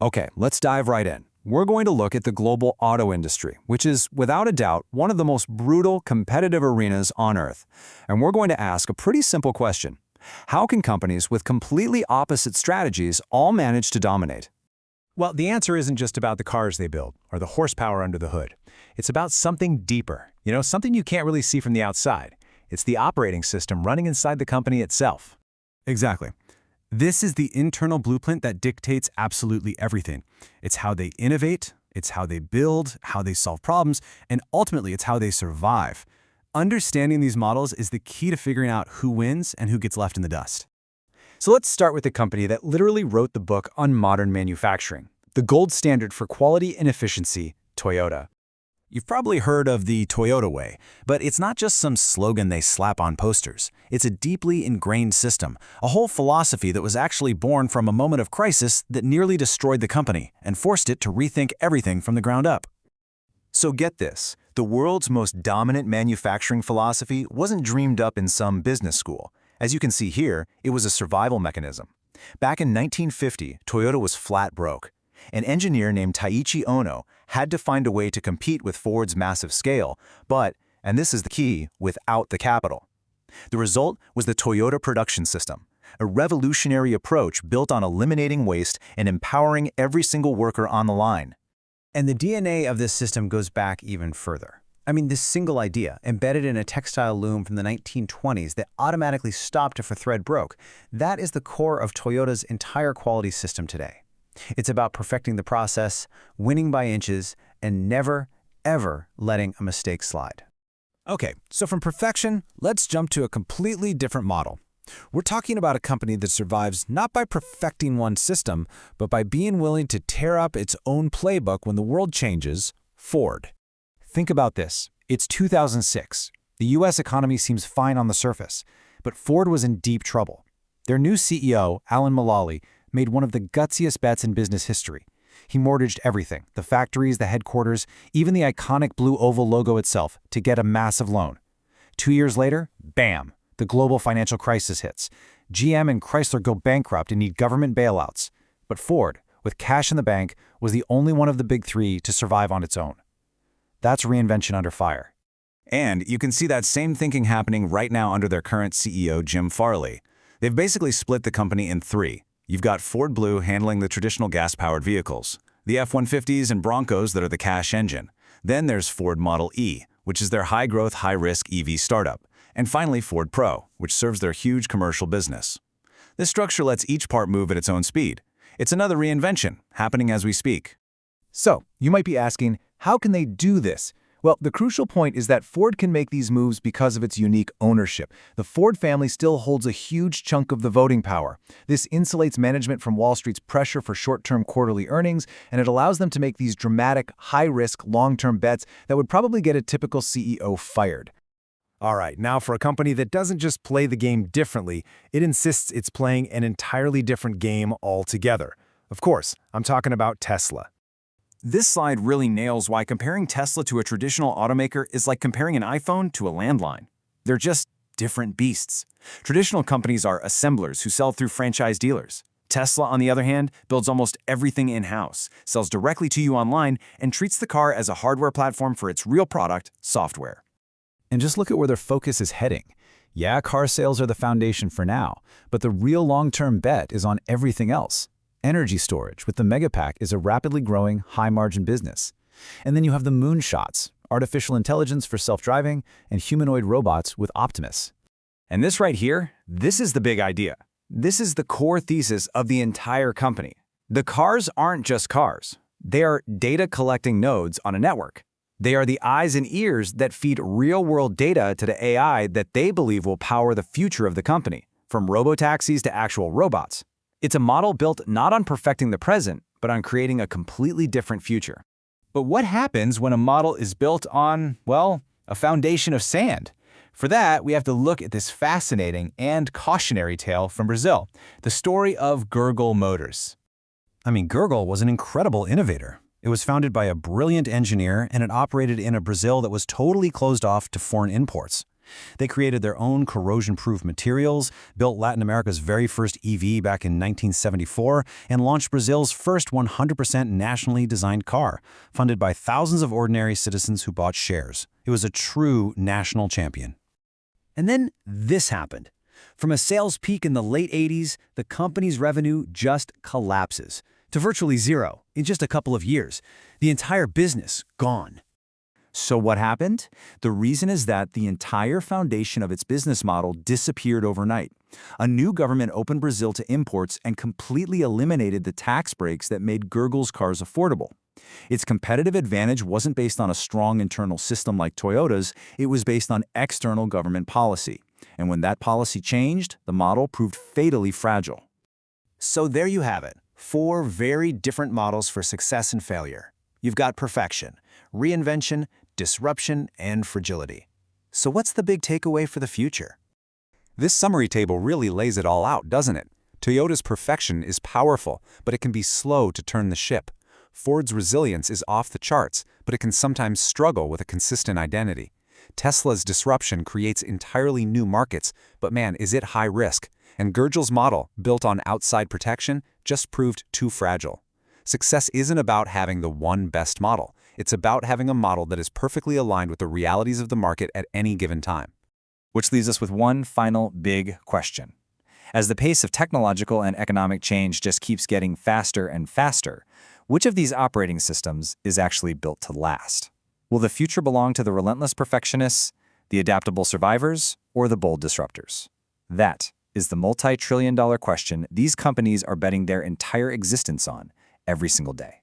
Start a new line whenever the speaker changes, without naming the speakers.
Okay, let's dive right in. We're going to look at the global auto industry, which is, without a doubt, one of the most brutal, competitive arenas on Earth. And we're going to ask a pretty simple question. How can companies with completely opposite strategies all manage to dominate?
Well, the answer isn't just about the cars they build or the horsepower under the hood. It's about something deeper, something you can't really see from the outside. It's the operating system running inside the company itself.
Exactly. This is the internal blueprint that dictates absolutely everything. It's how they innovate, it's how they build, how they solve problems, and ultimately it's how they survive. Understanding these models is the key to figuring out who wins and who gets left in the dust.
So let's start with the company that literally wrote the book on modern manufacturing, the gold standard for quality and efficiency, Toyota.
You've probably heard of the Toyota way, but it's not just some slogan they slap on posters. It's a deeply ingrained system, a whole philosophy that was actually born from a moment of crisis that nearly destroyed the company and forced it to rethink everything from the ground up.
So get this, the world's most dominant manufacturing philosophy wasn't dreamed up in some business school. As you can see here, it was a survival mechanism. Back in 1950, Toyota was flat broke. An engineer named Taiichi Ohno had to find a way to compete with Ford's massive scale, but, and this is the key, without the capital. The result was the Toyota production system, a revolutionary approach built on eliminating waste and empowering every single worker on the line.
And the DNA of this system goes back even further. This single idea, embedded in a textile loom from the 1920s that automatically stopped if a thread broke, that is the core of Toyota's entire quality system today. It's about perfecting the process, winning by inches, and never, ever letting a mistake slide.
Okay, so from perfection, let's jump to a completely different model. We're talking about a company that survives not by perfecting one system, but by being willing to tear up its own playbook when the world changes, Ford. Think about this. It's 2006. The U.S. economy seems fine on the surface, but Ford was in deep trouble. Their new CEO, Alan Mulally, made one of the gutsiest bets in business history. He mortgaged everything, the factories, the headquarters, even the iconic blue oval logo itself, to get a massive loan. 2 years later, bam, the global financial crisis hits. GM and Chrysler go bankrupt and need government bailouts. But Ford, with cash in the bank, was the only one of the big three to survive on its own. That's reinvention under fire.
And you can see that same thinking happening right now under their current CEO, Jim Farley. They've basically split the company in three. You've got Ford Blue handling the traditional gas-powered vehicles, the F-150s and Broncos that are the cash engine. Then there's Ford Model E, which is their high-growth, high-risk EV startup. And finally, Ford Pro, which serves their huge commercial business. This structure lets each part move at its own speed. It's another reinvention, happening as we speak.
So, you might be asking, how can they do this? Well, the crucial point is that Ford can make these moves because of its unique ownership. The Ford family still holds a huge chunk of the voting power. This insulates management from Wall Street's pressure for short-term quarterly earnings, and it allows them to make these dramatic, high-risk, long-term bets that would probably get a typical CEO fired.
All right, now for a company that doesn't just play the game differently, it insists it's playing an entirely different game altogether. Of course, I'm talking about Tesla.
This slide really nails why comparing Tesla to a traditional automaker is like comparing an iPhone to a landline. They're just different beasts. Traditional companies are assemblers who sell through franchise dealers. Tesla, on the other hand, builds almost everything in-house, sells directly to you online, and treats the car as a hardware platform for its real product, software.
And just look at where their focus is heading. Yeah, car sales are the foundation for now, but the real long-term bet is on everything else. Energy storage with the Megapack is a rapidly growing, high-margin business. And then you have the moonshots, artificial intelligence for self-driving, and humanoid robots with Optimus.
And this right here, this is the big idea. This is the core thesis of the entire company. The cars aren't just cars. They are data-collecting nodes on a network. They are the eyes and ears that feed real-world data to the AI that they believe will power the future of the company, from robotaxis to actual robots. It's a model built not on perfecting the present, but on creating a completely different future. But what happens when a model is built on, well, a foundation of sand? For that, we have to look at this fascinating and cautionary tale from Brazil, the story of Gurgel Motors.
Gurgel was an incredible innovator. It was founded by a brilliant engineer, and it operated in a Brazil that was totally closed off to foreign imports.
They created their own corrosion-proof materials, built Latin America's very first EV back in 1974, and launched Brazil's first 100% nationally designed car, funded by thousands of ordinary citizens who bought shares. It was a true national champion.
And then this happened. From a sales peak in the late 80s, the company's revenue just collapses to virtually zero in just a couple of years. The entire business gone.
So what happened? The reason is that the entire foundation of its business model disappeared overnight. A new government opened Brazil to imports and completely eliminated the tax breaks that made Gurgel's cars affordable. Its competitive advantage wasn't based on a strong internal system like Toyota's, it was based on external government policy. And when that policy changed, the model proved fatally fragile.
So there you have it, 4 very different models for success and failure. You've got perfection, reinvention, disruption, and fragility. So what's the big takeaway for the future?
This summary table really lays it all out, doesn't it? Toyota's perfection is powerful, but it can be slow to turn the ship. Ford's resilience is off the charts, but it can sometimes struggle with a consistent identity. Tesla's disruption creates entirely new markets, but man, is it high risk. And Gurgel's model, built on outside protection, just proved too fragile. Success isn't about having the one best model. It's about having a model that is perfectly aligned with the realities of the market at any given time.
Which leaves us with one final big question. As the pace of technological and economic change just keeps getting faster and faster, which of these operating systems is actually built to last? Will the future belong to the relentless perfectionists, the adaptable survivors, or the bold disruptors? That is the multi-trillion-dollar question these companies are betting their entire existence on every single day.